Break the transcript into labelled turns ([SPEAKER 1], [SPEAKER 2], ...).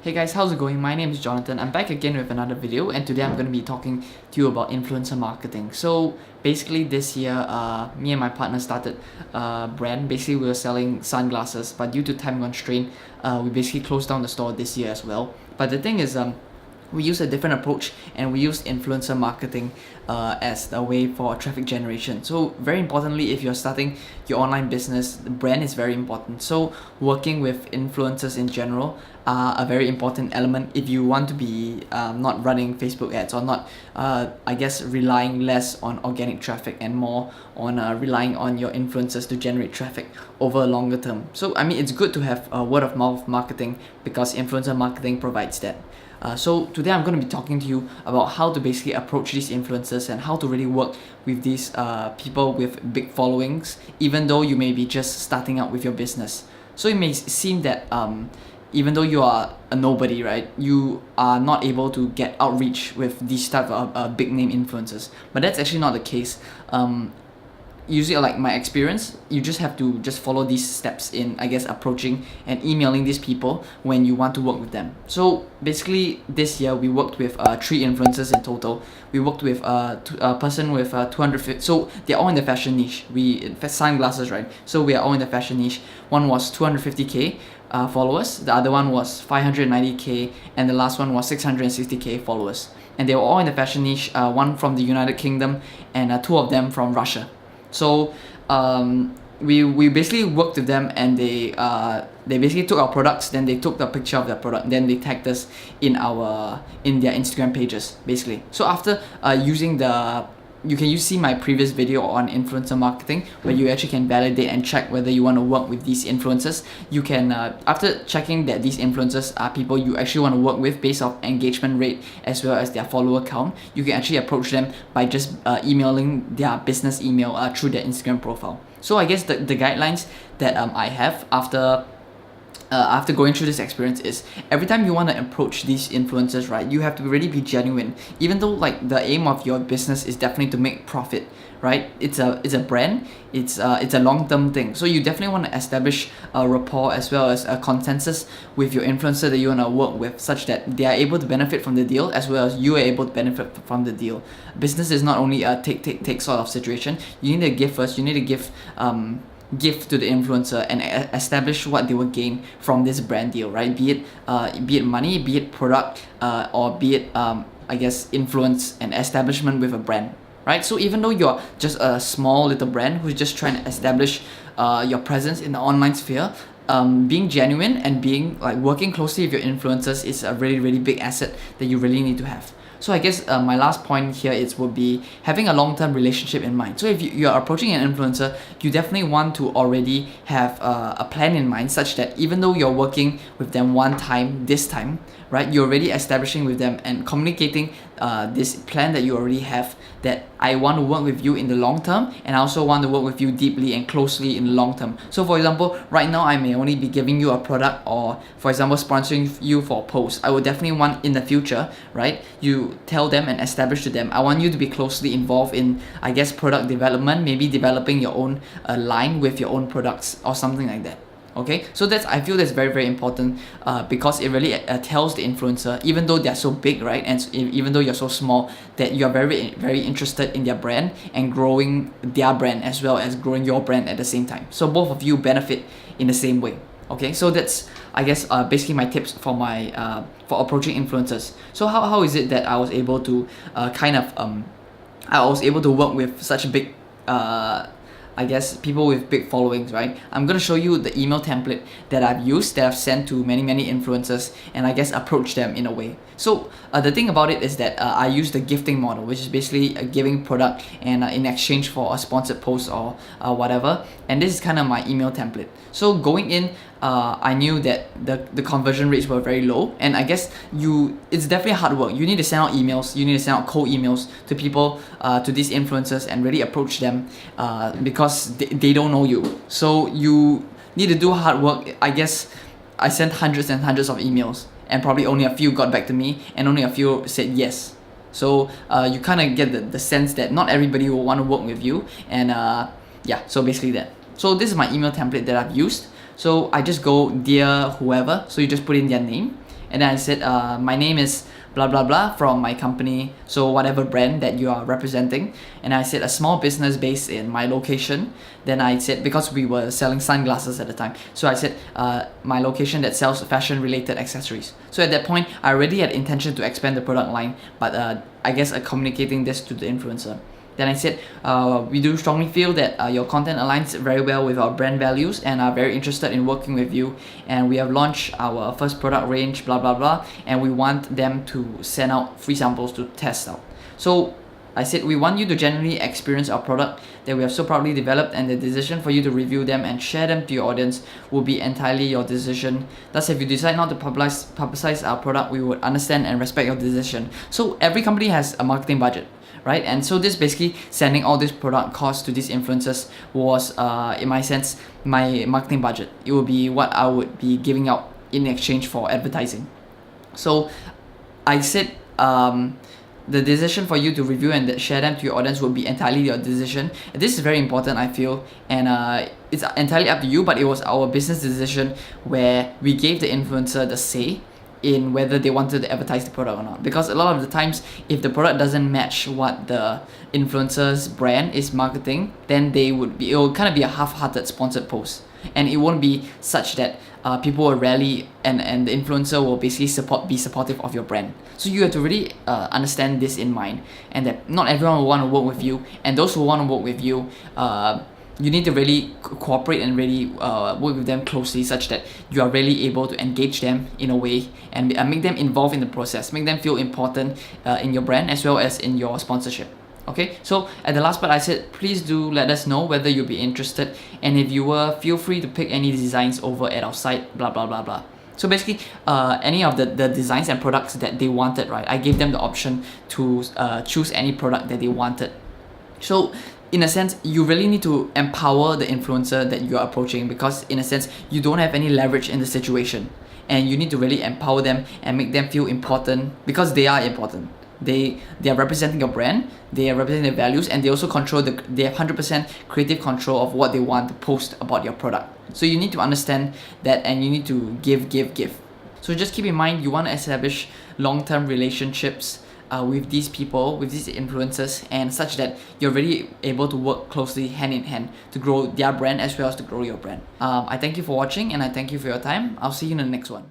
[SPEAKER 1] Hey guys, how's it going? My name is Jonathan. I'm back again with another video, and today I'm going to be talking to you about influencer marketing. So basically this year, me and my partner started a brand. Basically we were selling sunglasses, but due to time constraint, we basically closed down the store this year as well. But the thing is, we use a different approach, and we use influencer marketing as a way for traffic generation. So very importantly, if you're starting your online business, the brand is very important. So working with influencers in general are a very important element if you want to be not running Facebook ads, or not I guess relying less on organic traffic and more on relying on your influencers to generate traffic over a longer term. So I mean, it's good to have word of mouth marketing because influencer marketing provides that. So today I'm going to be talking to you about how to basically approach these influencers and how to really work with these people with big followings, even though you may be just starting out with your business. So it may seem that even though you are a nobody, right, you are not able to get outreach with these type of big name influencers. But that's actually not the case. Usually, like my experience, you just have to just follow these steps in, I guess, approaching and emailing these people when you want to work with them. So basically this year we worked with 3 influencers in total. We worked with a person with 250, so they're all in the fashion niche. Sunglasses, right? So we are all in the fashion niche. One was 250k followers, the other one was 590k, and the last one was 660k followers. And they were all in the fashion niche, one from the United Kingdom and 2 of them from Russia. So we basically worked with them, and they basically took our products, then they took the picture of their product, then they tagged us in their Instagram pages basically. So after using you can see my previous video on influencer marketing, where you actually can validate and check whether you want to work with these influencers. You can after checking that these influencers are people you actually want to work with based off engagement rate as well as their follower count, you can actually approach them by just emailing their business email through their Instagram profile. So I guess the guidelines that I have after going through this experience is, every time you want to approach these influencers, right, you have to really be genuine. Even though like the aim of your business is definitely to make profit, right? It's a brand. It's a long-term thing. So you definitely want to establish a rapport as well as a consensus with your influencer that you want to work with, such that they are able to benefit from the deal as well as you are able to benefit from the deal. Business is not only a take sort of situation. You need to give first. You need to give to the influencer and establish what they will gain from this brand deal, right? Be it money, be it product, or be it I guess influence and establishment with a brand, right? So even though you're just a small little brand who's just trying to establish your presence in the online sphere, being genuine and being like working closely with your influencers is a really big asset that you really need to have. So I guess my last point here would be having a long-term relationship in mind. So if you are approaching an influencer, you definitely want to already have a plan in mind, such that even though you're working with them one time, this time, right, you're already establishing with them and communicating this plan that you already have, that I want to work with you in the long term, and I also want to work with you deeply and closely in the long term. So for example, right now I may only be giving you a product, or for example sponsoring you for a post. I would definitely want in the future, right, you tell them and establish to them, I want you to be closely involved in, I guess, product development, maybe developing your own line with your own products or something like that. Okay, so I feel that's very important because it really tells the influencer, even though they're so big, right, and even though you're so small, that you're very interested in their brand and growing their brand as well as growing your brand at the same time. So both of you benefit in the same way. Okay, so that's, I guess, basically my tips for for approaching influencers. So how is it that I was able to I was able to work with such big I guess people with big followings, right? I'm gonna show you the email template that I've used, that I've sent to many influencers, and I guess approach them in a way. So the thing about it is that I use the gifting model, which is basically a giving product and in exchange for a sponsored post or whatever. And this is kind of my email template. So going in, I knew that the conversion rates were very low, and I guess it's definitely hard work. You need to send out emails, you need to send out cold emails to people, to these influencers, and really approach them because they don't know you. So you need to do hard work. I guess I sent hundreds and hundreds of emails, and probably only a few got back to me, and only a few said yes. So you kind of get the sense that not everybody will want to work with you, and yeah, so basically that. So this is my email template that I've used. So I just go dear whoever, so you just put in their name, And then I said, my name is blah blah blah from my company, so whatever brand that you are representing. And I said a small business based in my location. Then I said, because we were selling sunglasses at the time, so I said my location that sells fashion related accessories. So at that point I already had intention to expand the product line, but I guess communicating this to the influencer. Then I said, we do strongly feel that your content aligns very well with our brand values and are very interested in working with you. And we have launched our first product range, blah, blah, blah. And we want them to send out free samples to test out. So I said, we want you to genuinely experience our product that we have so proudly developed, and the decision for you to review them and share them to your audience will be entirely your decision. Thus, if you decide not to publicize our product, we would understand and respect your decision. So every company has a marketing budget, right? And so this basically sending all this product cost to these influencers was, in my sense, my marketing budget. It would be what I would be giving out in exchange for advertising. So I said, the decision for you to review and share them to your audience will be entirely your decision. This is very important, I feel, and it's entirely up to you, but it was our business decision where we gave the influencer the say in whether they wanted to advertise the product or not. Because a lot of the times, if the product doesn't match what the influencer's brand is marketing, then it will kind of be a half-hearted sponsored post, and it won't be such that people will rally and the influencer will basically be supportive of your brand. So you have to really understand this in mind, and that not everyone will want to work with you, and those who want to work with you, you need to really cooperate and really work with them closely, such that you are really able to engage them in a way and make them involved in the process, make them feel important in your brand as well as in your sponsorship. Okay, so at the last part I said, please do let us know whether you'll be interested, and if you were, feel free to pick any designs over at our site, blah blah blah blah. So basically, any of the designs and products that they wanted, right, I gave them the option to choose any product that they wanted. So in a sense, you really need to empower the influencer that you are approaching, because in a sense, you don't have any leverage in the situation, and you need to really empower them and make them feel important, because they are important. They are representing your brand, they are representing their values, and they also control they have 100% creative control of what they want to post about your product. So you need to understand that, and you need to give. So just keep in mind, you want to establish long-term relationships with these people, with these influencers, and such that you're really able to work closely hand in hand to grow their brand as well as to grow your brand. I thank you for watching, and I thank you for your time. I'll see you in the next one.